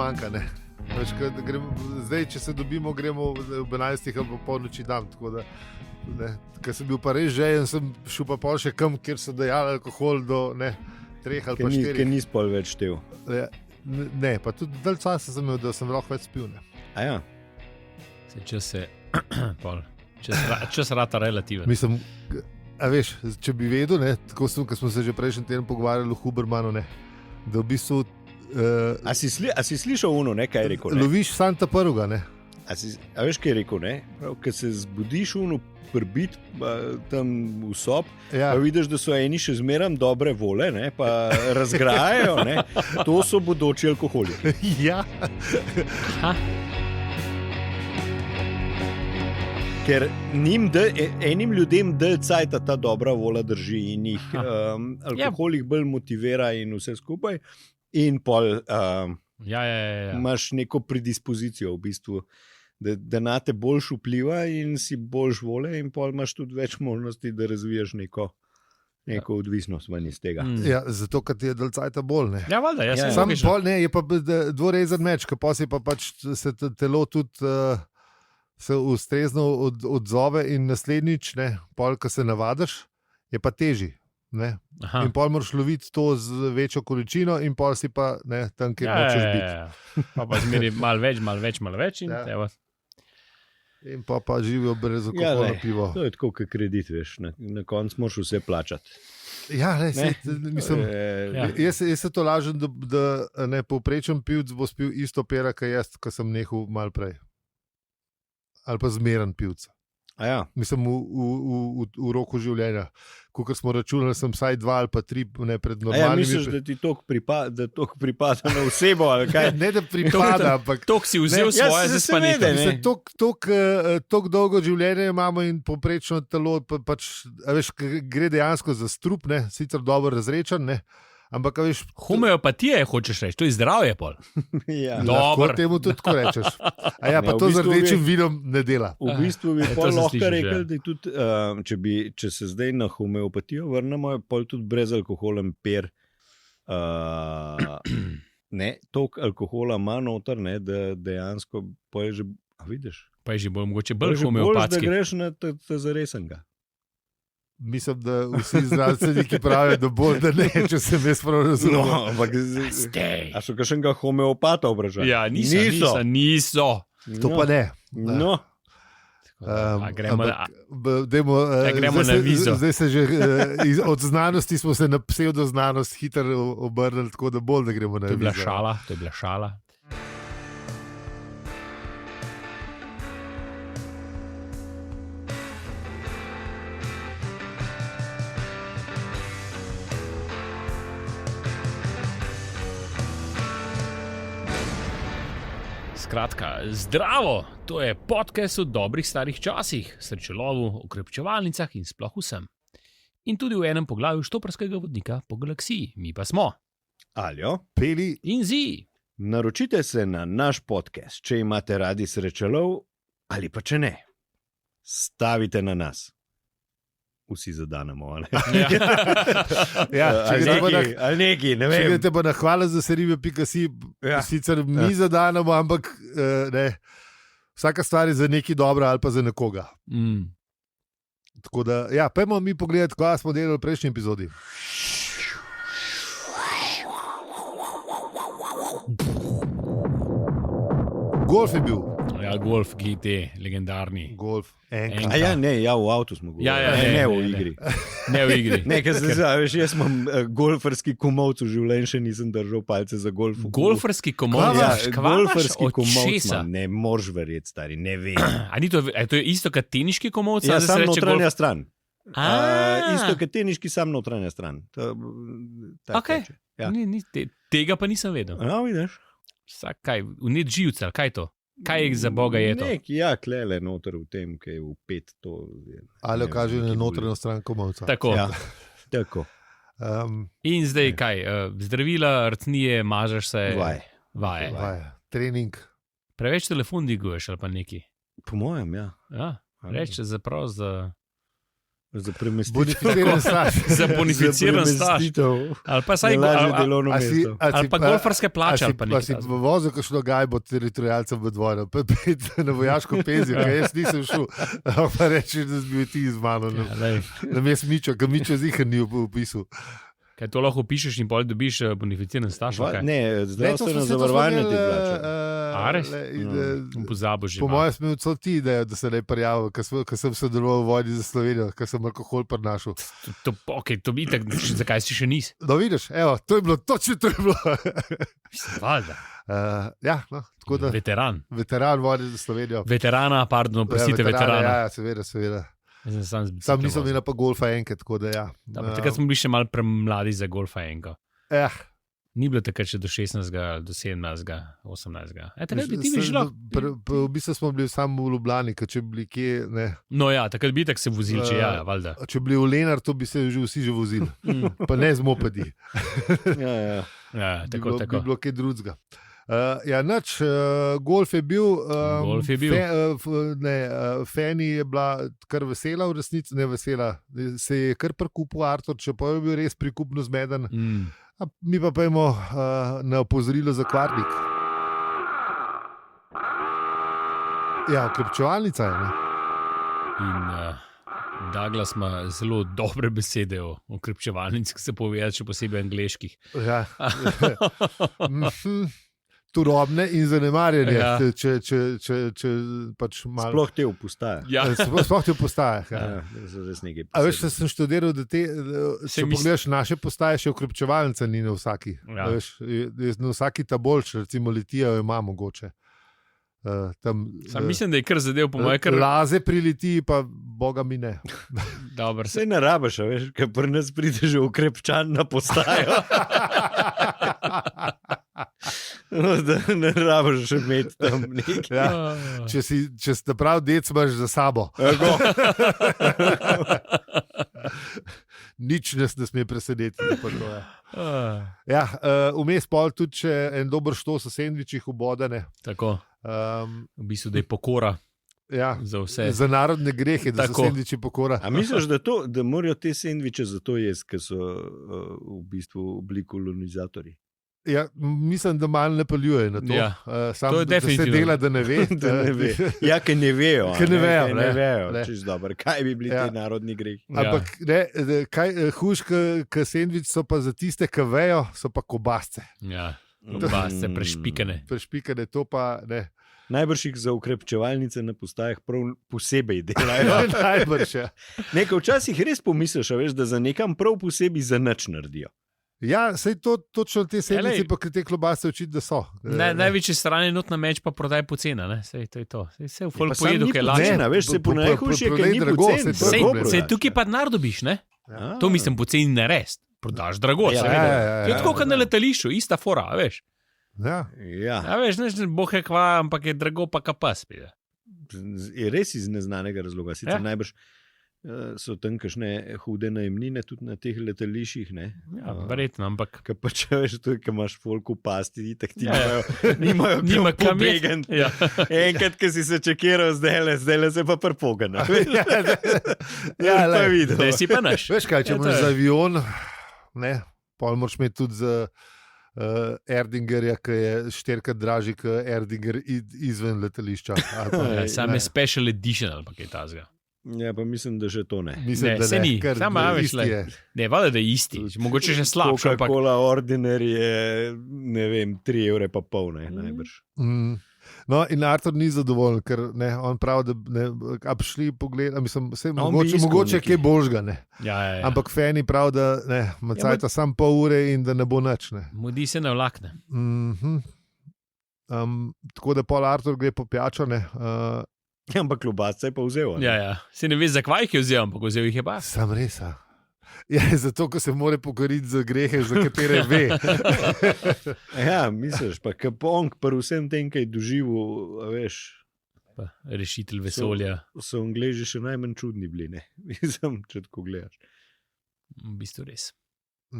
manjka. Ne? Veš, zdaj, če se dobimo, gremo ob 11. ali po noči dam. Ker sem bil pa res žejen, sem šel pa pol še kam, kjer so dajali alkohol do 3 ali pa 4. Ker nisi pol več štev. Ne, pa tudi dalj časa sem imel, da sem lahko več spil. Aja. Čas rata relativen. Mislim, a veš, če bi vedel, ne, tako ko smo se že prejšnji teden pogovarjali o Hubermanu, ne, da v bistvu... A si slišal ono, ne, kaj je rekel? Ne? Loviš Santa Prvega, ne? A veš, kaj je rekel, ne? Ker se zbudiš ono prbit tam v sob, Ja. pa vidiš, da so eni še zmeraj dobre vole, ne, pa razgrajajo, ne. To so bodoči alkoholiki. Ja. Ker enim ljudem dalj cajta ta dobra vola drži in jih alkoholik bolj motivira in vse skupaj. In pol imaš neko predispozicijo v bistvu, da na te boljš vpliva in si boljš vole in pol imaš tudi več možnosti, da razvijaš neko odvisnost ven iz tega. Ja, zato, ker ti je dalj cajta bolj, ne? Ja, valjda, jaz sem Sam logično. bolj, ne, je pa dvorezen meč, ker pa si pa pač se telo tudi se ustrezno odzove in naslednjič, ne, pol, ko se navadiš, je pa težji. Ne? Aha. In pol moraš loviti to z večjo količino in pol si pa ne, tam, kjer nočeš biti. Pa zmeri malo več in Ja. evo. In pa živijo brezalkoholno pivo. To je tako, kot kredit, veš, na koncu moraš vse plačati. Ja, mislim, Ja. jaz se to lažem, da ne povprečen pivc bo spil isto pera, kot jaz, ko sem nehal malo prej. Ali pa zmeren pivc. Ja. Mislim, v roku življenja. Kot smo računali, sem vsaj 2 ali pa 3 pred normalnimi. Misliš, da ti toliko pripada na osebo? Ali kaj? Ne, da pripada, ampak Tok si vzel Ne, svoje, zdaj pa nekaj. mislim, toliko dolgo življenje imamo in poprečno telo pač, a veš, gre dejansko za strup, ne, sicer dobro razrečen, ne, ampak a veš, Homeopatija je, hočeš reči, to je zdravje pol. Ja. lahko Dobro. temu tudi tako rečeš. A ja, pa Ne, v to z bistvu rdečim vinom ne dela. V bistvu bi to pol se lahko sliši že, rekel, ja. da je tudi, če se zdaj na homeopatijo vrnemo, je pol tudi brezalkoholen per. Ne, toliko alkohola ima noter, ne, da dejansko pol je že, a vidiš, Pa je že bolj mogoče pol je bolj že boljš, da homeopatski. greš na ta zaresenga. Mislim, da vsi zdravstveniki pravijo, da bolj, da ne, če sem jaz prav razumel. No, ampak Stej. a so kakšnega homeopata obražali? Ja, niso. To pa ne. No, A gremo na- gremo zdaj na vizo. Zdaj se že od znanosti smo se na pseudoznanost hitro obrnili, tako da bolj, da gremo na To je bila vizo. šala. Skratka, zdravo, to je podcast o dobrih starih časih, srečelovu, okrepčevalnicah in sploh vsem. In tudi v enem poglavju štoparskega vodnika po galaksiji, mi pa smo. Aljo, Peli, In zi, naročite se na naš podcast, če imate radi srečelov ali pa če ne. Stavite na nas. Vsi zadanemo, ali ja. ja, če gremo na ali neki, ne Če vem. greste pa na hvala za serive.si, Ja. sicer mi zadanemo, ampak ne, vsaka stvar je za nekaj dobra ali pa za nekoga. Tako da, ja, pojmo mi pogledati, kaj smo delali v prejšnji epizodi. Golf je bil. Ja, Golf GT, legendarni. Golf, enka. A ja, ne, ja, v avtu smo govorili. Ja, ne v ne. igri. Ne v igri. Ne, ker se zaveš, jaz imam golferski komolc v življenju, še nisem držal palce za golf. Golferski komod, Ja, kvamaš golferski od komolc česa? imam, ne moreš verjeti, stari, ne vem. A ni to, to je isto kot teniški komod? Ja, sam notranja stran. A. Isto kot teniški, sam notranja stran. Okej. Ja. Tega pa nisem vedel. Ja, vidiš. Vsak, kaj, vnet živce, ali kaj je to? Kaj je za Boga je to? Nek, ja, klele noter v tem, kaj je v pet to. Ali kaže na notranjo stran komovca. Tako. Ja, tako. In zdaj kaj? Zdravila, rtnije, mažeš se. Vaje. Vaje. Trening. Preveč telefon diguješ ali pa neki. Po mojem, ja. Ja, reče zaprav za Za premestitev. Bonificiran staž. Za bonificiran staž. Ali pa saj delovno mesto. Ali pa golfarske plače. Pa si vozil kakšno gajbo teritorijalcem v dvojno, pa na vojaško penzijo, ker jaz nisem šel, pa reči, da si bil ti z mano. Na mest Mičo, ker Mičo zihar ni opisal. Kaj to lahko pišeš in pol dobiš bonificiran staž? Ne, zdravstveno zavarovanje ti plača. Ares? Pozabo že. Po mojem smo imeli celo ti idejo, da se ne prijavil, ker sem sodeloval v vojni za Slovenijo, ker sem alkohol prinašal. To bi tako, zakaj si še nis? No vidiš, evo, to je bilo, točno to je bilo. Valjda. Ja, no, tako da. Veteran vojne za Slovenijo. Veterana, pardon, prosite, veterana. Ja, seveda. Sam nisem imel pa golfa enkrat, tako da ja. Takrat smo bili še malo premladi za golfa enko. Ni bilo takrat še do 16, do 17, 18. Takrat bi ti bi šlo. V bistvu smo bili samo v Ljubljani, ker če bi bili kje, ne. No ja, takrat bi tak se vozili, če ja, valjda. Če bi bili v Lenartu, bi se vsi že vozili. Pa ne z mopedi. Ja, tako. Bi bilo kaj drugega. Golf je bil. Feni je bila kar vesela v resnici, ne vesela. Se je kar prikupil Artur, čeprav je bil res prikupno zmeden. Mi pa pojmo na opozorilo za kvarnik. Ja, okrepčevalnica je. In Douglas ima zelo dobre besede o okrepčevalnici, ki se povedo, še posebej angleških. Ja. Turobne in zanemarjene, če pač malo. Sploh te upostaje. Ja. Sploh te upostaje. Ja. A veš, sem študiral, da če pogledaš naše postaje, še okrepčevalnica ni na vsaki. Ja. Veš, na vsaki ta boljša, recimo Litija jo ima mogoče. Mislim, da je kar zadev po moje kar... Laze pri Litiji, pa boga mi ne. Dobar. Sej ne rabaš, veš, ker pri nas pride že ukrepčan na postajo. Da ne rabaš še imeti tam nekaj. Ja. Če si prav dec, imaš za sabo. Nič nas ne sme presenetiti. Ja, vmes pol tudi če en dober štos v sendvičih ubodane. Tako. V bistvu, da je pokora. Ja, za vse. Za narodne grehe, da so sendviči pokora. A misliš, da morajo te sendviče zato jesti, ker so v bistvu bili kolonizatorji? Ja, mislim, da malo ne paljuje na to. Ja, sam, to je definitivno. Se dela, da ne ve. Ja, ker ne vejo. Ker ne vejo. Čisto dobro. Kaj bi bili ti narodni grehi? Ampak hujš, ker sendvič so pa za tiste, ki vejo, so pa kobasce. Ja, kobasce prešpikane. Prešpikane, to pa ne. Najbrž jih za ukrepčevalnice na postajah prav posebej delajo. Najbrž, ja. Nekaj včasih res pomisliš, veš, da za nekam prav posebej za nič naredijo. Ja, sej točno te sendviče, pa te klobase učiti, da so. Največji strani not na meč pa prodaj pocena, ne? Sej to je to. Sej v folk pojedu, kaj lače. Ne, veš, se po najhujše, kaj ni pocen. Sej tukaj pa denar dobiš, ne? To mislim poceni narest. Prodaš drago, seveda. Je tako, kot na letališču, ista fora, veš. Ja. Veš, ne boh je kva, ampak je drago pa kapas. Je res iz neznanega razloga. Sicer najbrž so tam kakšne hude najemnine tudi na teh letališčih, ne? Ja, verjetno, ampak... Kaj pa če veš, to je, kaj imaš folk v pasti, tak ti nimajo kam pobegen. Ja. Enkrat, ki si se čekiral zdajle se pa prpogan. Ja, pa videl. Zdaj si pa naš. Veš kaj, če imaš za avion, ne, pol moraš imeti tudi za Erdingerja, ki je 4-krat dražji kot Erdinger izven letališča. Sam je special edition ali pa kaj tazga. Ja, pa mislim, da že to ne. Mislim, da se ni. Samo veš, ne, valjda, da je isti. Mogoče še slabše. Coca-Cola Ordinary je, ne vem, 3 evre pa pol, ne, najbrž. No, in Artur ni zadovoljen, ker ne, on pravi, da ne, a prišli pogled, mislim, mogoče kaj božga, ne. Ja. Ampak Feni pravi, da ne, macajta sam pol ure in da ne bo nič, ne. Mudi se ne vlakne. Tako da pol Artur gre po pijačo, ne. Ampak klobasca je pa vzel. Ja. Se ne veš, zakaj jih je vzel, ampak vzel jih je pa. Sam res, Ja, zato, ko se mora pokoriti za grehe, za katere ve. Ja, misliš, pa Kapong pa vsem tem, kaj doživel, veš. Pa rešitelj vesolja. So Angleži še najmanj čudni bili, ne? Mislim, če tako gledaš. V bistvu res.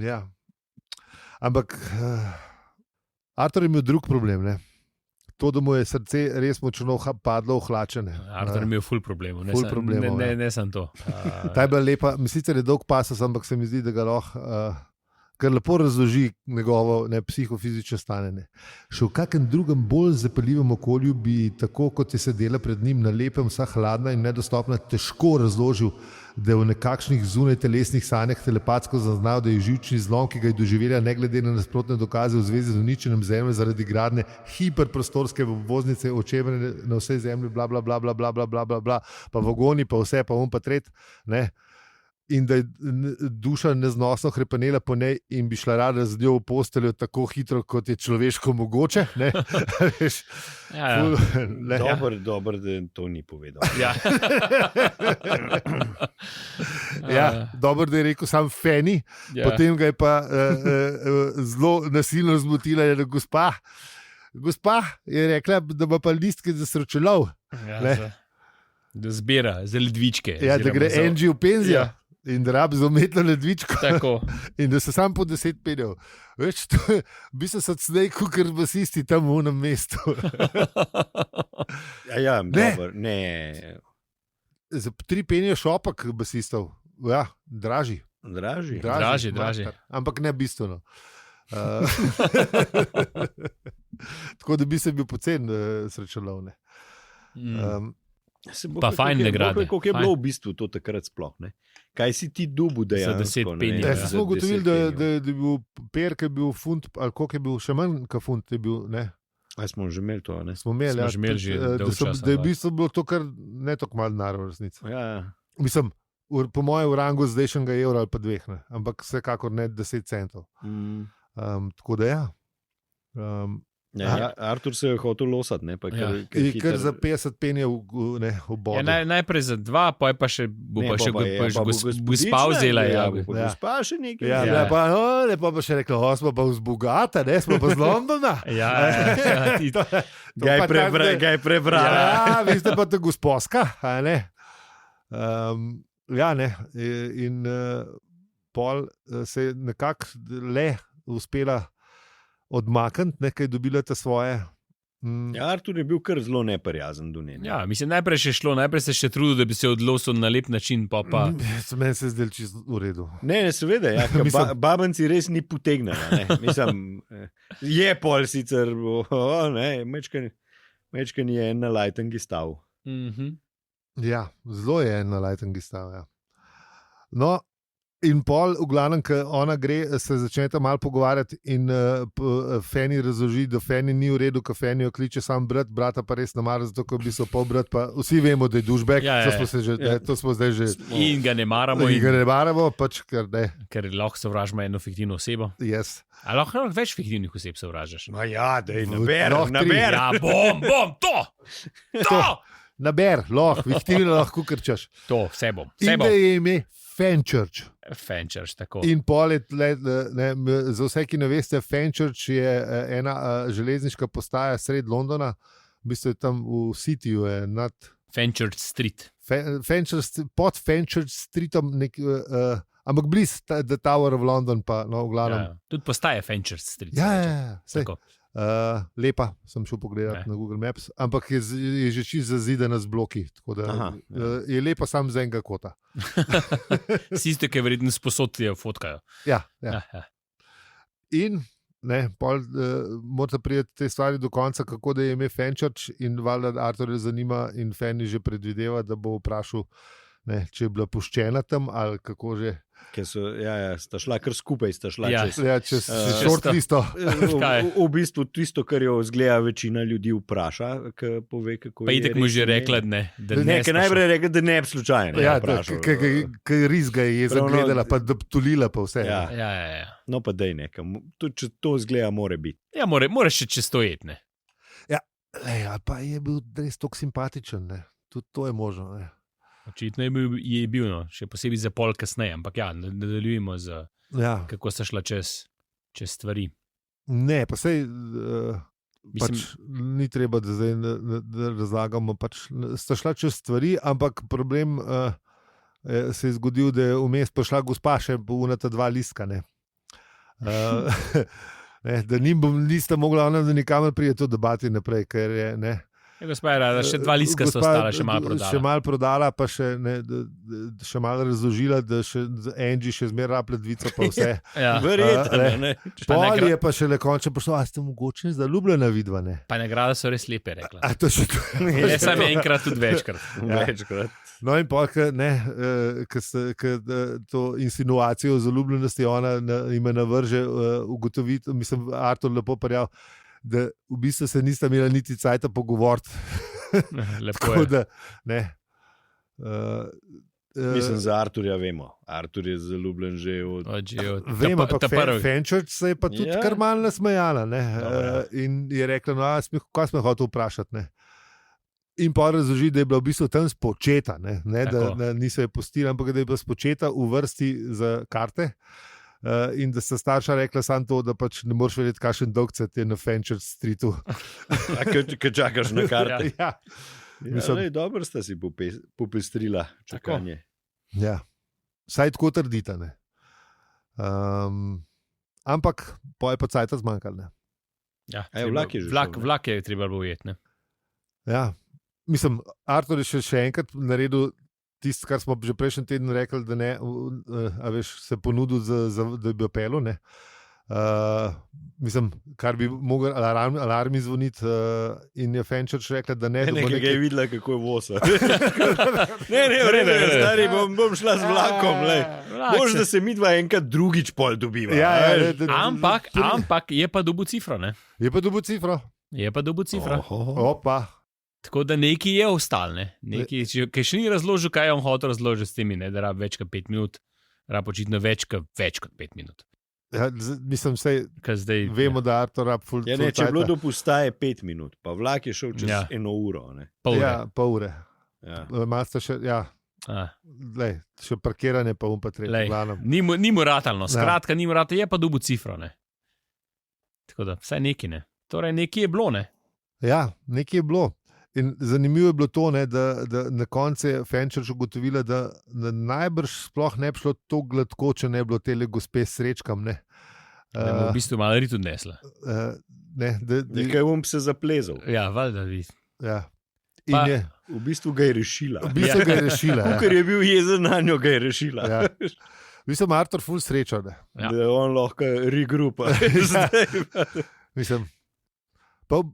Ja. Ampak Artur je imel drug problem, ne? to, da mu je srce res močno padlo v hlačene. Artur je imel ful problemov, ne samo to. Ta je bila lepa, sicer je dolg pasos, ampak se mi zdi, da ga lahko kar lepo razloži njegovo psihofizično stanje. Še v kakem drugem bolj zapeljivem okolju bi, tako kot je sedela pred njim na lepem, vsa hladna in nedostopna, težko razložil, da je v nekakšnih zunaj telesnih sanjah telepatsko zaznal, da je živčni zlom, ki ga je doživela ne glede na nasprotne dokaze v zvezi z uničenjem zemlje zaradi gradnje hiperprostorske obvoznice, očevene na vsej zemlji, bla, bla, bla, bla, bla, bla, bla, bla, bla, pa vagoni, pa vse, pa pa tret, ne. In da je duša neznosno hrepenela po njej in bi šla rada z njo v posteljo tako hitro, kot je človeško mogoče. Dobro, da to ni povedal. Dobro, da je rekel sam Fanny, potem ga je pa zelo nasilno zmotila, da gospa je rekla, da ima pa listke za srečelov. Da zbira za ledvičke. Ja, da gre Angie v penzijo. In da rabi za umetno ledvičko. Tako. In da se sam po 10 penjal. Veš, bi se sodnej, kukar basisti tam v unem mestu. Ne. Za 3 penje šopak basistov. Ja, dražji. Dražji. Ampak ne bistveno. Tako da bi se bil pocen srečelovne. Pa fajn nagrade. Kako je bilo v bistvu to takrat sploh? Ne? Kaj si ti dubu dejansko? Za 10 penjev. Ja, smo ugotovili, da je bil per, ki je bil funt, ali koliko je bil, še manj ka funt je bil, ne? Smo že imeli to, ne? Smo imeli že dolgo časa. Da je v bistvu bilo to kar ne tako malo denarja v resnici. Ja. Mislim, po mojem v rangu zdajšnjega evra ali pa 2, ne? Ampak vsekakor ne 10 centov. Tako da ja. Artur se je hotel losati, ne? Ker za 50 penjev v bodu. Najprej za 2, pa je pa še gospa vzela. Gospa še nekaj. Lepo pa še rekla, smo pa vzbogata, ne? Smo pa z Londona. Ga je prebrala. Ja, vi ste pa ta gosposka, a ne? Ja, ne. In pol se je nekako le uspela odmakniti, nekaj dobila ta svoje. Artur je bil kar zelo neprijazen do nje. Ja, mislim, najprej se še trudil, da bi se odlosil na lep način, pa. Meni se zdel čisto v redu. Ne, seveda, babanci res ni potegnala. Mislim, je pol sicer, mečken je en nalajten gistav. Ja, zelo je en nalajten gistav, ja. No, in pol, v glavnem, ko ona gre, se začneta malo pogovarjati in Fanny razloži, da Fanny ni v redu, ko Fanny jo kliče sam brata pa res namara, zato ko bi so pol brat, pa vsi vemo, da je douchebag, to smo zdaj že... In ga ne maramo. Pač, ker lahko sovražimo eno fiktivno osebo. Yes. A lahko več fiktivnih oseb sovražaš? Daj, naber. Ja, bom, to! Naber, fiktivno lahko krčaš. To, vse bom. In da je ime Fenchurch. Tako. In polet, za vse, ki ne veste, Fenchurch je ena železniška postaja sred Londona, v bistvu je tam v Cityju, nad Fenchurch Street. Pod Fenchurch Streetom, ampak bliz The Tower of London, pa v glavnem. Tudi postaje Fenchurch Street. Ja, lepa, sem šel pogledati na Google Maps, ampak je že čisto zazidana z bloki, tako da je lepa sam z enega kota. Sisto, ki je verjetno sposodje fotkajo. Ja. In morate prijeti te stvari do konca, kako da je ime Fenchurch, in valjda Artur je zanima in Fanny že predvideva, da bo vprašal, če je bila puščena tam ali kako že. Sta šla kar skupaj, čez shortlisto. V bistvu tisto, kar jo zgleda večina ljudi vpraša, pove, kako pa je. Pa itek mu že rekla, da ne. Najprej je rekla, da ne bi slučajno. Kaj ris ga je zagledala, pa da tulila pa vse. Ja. No pa dej nekam, če to zgleda, more biti. Ja, moraš še čez to jeti, ne. Ja, pa je bil res tako simpatičen, ne. Tudi to je možno, ne. Očitno je bil, še posebej za pol kasneje, ampak nadaljujemo z kako sta šla čez stvari. Ne, pa sej ni treba, da zdaj razlagamo, sta šla čez stvari, ampak problem se je zgodil, da je vmes prišla gospa še unata 2 listka, ne. da nista mogla ona do nikamor priti to debati naprej, ker je, ne. Gospa je rada, še 2 listka so ostala, še malo prodala. Še malo prodala, pa še malo razložila, da še Angie še zmeraj rab ledvico, pa vse. Verjetno. Pol je pa še le končno prišlo, a ste mogoče zaljubljena vidva, ne? Pa nagrada so res lepe, rekla. A to še to? Ne samo enkrat, tudi večkrat. Večkrat. No in pa, ker to insinuacijo o zaljubljenosti ona ima navrže ugotoviti, mislim, Artur lepo parjal, da v bistvu se nista imela niti cajta pogovoriti. Lepo je. Da, ne. Mislim, za Arturja vemo. Artur je zaljubljen že od... Vemo, pa Fenchurch se je pa tudi kar malo nasmejala. Ne? In je rekla, no, kaj smo hoteli vprašati. Ne? In pa razloži, da je bila v bistvu tam spočeta, ne? Da niso je pustila, ampak da je bila spočeta v vrsti za karte. In da sta starša rekla samo to, da pač ne moreš vedeti, kakšen dolgcet je na Fenchurch Streetu. Ker čakaš na karte. Ja. Mislim, dobro sta si popestrila čakanje. Ja, saj tako trdita. Ne? Ampak pa je pa cajta zmanjkal. Ja, vlak je že šel. Vlak je treba ujeti. Ja, mislim, Artur je še enkrat naredil tisto, kar smo že prejšnji teden rekli, da ne, a veš, se ponudil, da bi opelo, ne. Mislim, kar bi mogel alarmi zvoniti in je Fenchurch rekla, da ne. Nekaj je videla, kako je vosa. Ne, stari, bom šla z vlakom. Možda se midva enkrat drugič pol dobiva. Ampak je pa dobil cifro, ne? Je pa dobil cifro. Opa. Tako da nekaj je ostal, ne? Kaj še ni razložil, kaj je on hotel razložiti s temi, ne? Da rab več kot 5 minut, rab očitno več kot 5 minut. Ja, mislim, vemo, da Artur rab full cajta. Če je bilo dopusta je 5 minut, pa vlak je šel čez 1 uro. Ne? Pol ure. Malce še, še parkiranje pa pa treba. Ni mu ratalno, skratka ni mu ratalno, je pa dobil cifro, ne? Tako da, vsaj nekaj, ne? Torej, nekaj je bilo, ne? Ja, nekaj je bilo. In zanimivo je bilo to, ne, da na koncu je Fenchurch ugotovila, da najbrž sploh ne bi šlo to gladko, če ne bi bilo tele gospe s srečkam. Ne. V bistvu malo rit odnesla. Nekaj se zaplezal. Ja, valjda vi. Ja. V bistvu ga je rešila. Ker je bil jezen na njo, ga je rešila. Ja. Mislim, Artur ful sreča. Da je on lahko regrupa. Mislim, pa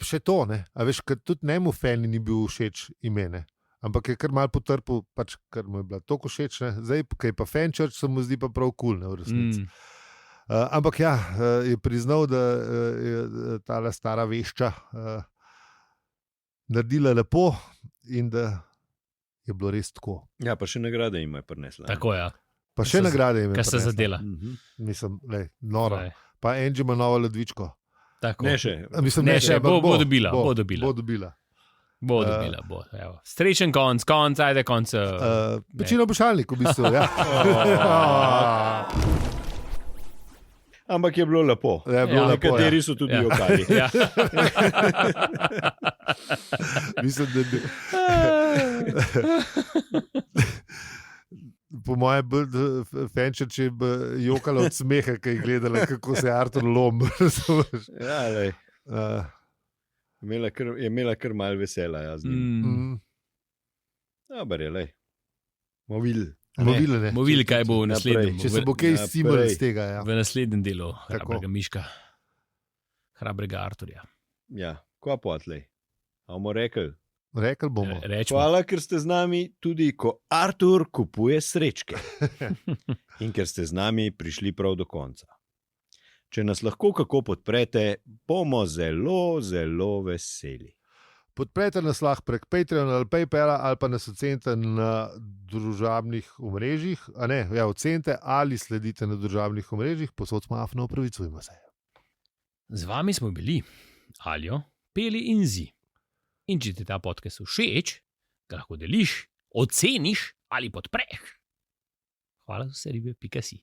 še to, ne, a veš, ker tudi njemu Feni ni bil všeč imene, ampak je kar malo potrpel, pač, ker mu je bila toliko všeč, ne, zdaj, kaj pa Fenchurch, se mu zdi pa prav cool, ne, v resnici. Ampak ja, je priznal, da je tale stara vešča naredila lepo in da je bilo res tako. Ja, pa še nagrade ima je prinesla. Tako, ja. Pa še nagrade ima je prinesla. Kaj se zadela. Mislim, noro. Pa Angie ima novo ledvičko. Tako. Ne še. Mislim, ne še, bo dobila. Bo dobila. Srečen konc, ajde konc. Pečino bošalnik, v bistvu, ja. Ampak je bilo lepo. Nekateri so tudi jokali. Ja. Mislim, po mojem, Fenchurch je jokala od smeha, ki je gledala, kako se Artur lom. Ja, lej. Je imela kar malo vesela, jaz z njim. Dobar je, lej. Movili, kaj bo v naslednjem. Če se bo kaj izcimalo iz tega. Ja. V naslednjem delu hrabrega Miška. Hrabrega Arturja. Ja, kva potlej? Amo rekel? Rekel bomo. Hvala, ker ste z nami tudi, ko Artur kupuje srečke. In ker ste z nami prišli prav do konca. Če nas lahko kako podprete, bomo zelo, zelo veseli. Podprete nas lahko prek Patreona ali PayPala ali pa nas ocenite na družabnih omrežjih, ocenite ali sledite na družabnih omrežjih, posod smo afno, opravičujmo se. Z vami smo bili Aljo, Peli in Zi. In če ti ta podcast všeč, ga lahko deliš, oceniš ali podpreš. Hvala za vse ribe, .si.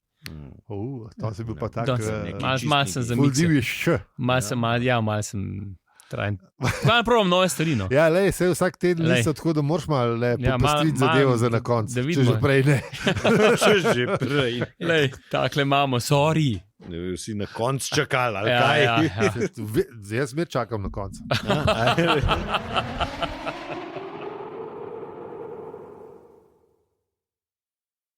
To si bil pa tak. Mal sem zamislil. Mal sem trajen. Mal probam nove stvari, no. Ja, lej, se vsak teden niso tako, da moraš malo popestriti zadevo za na konc. Če že prej ne. Če že prej. Lej, takle imamo, sorry. Si na koncu čakal, ali Ja, kaj? ja, ja. Jaz zmer čakam na koncu.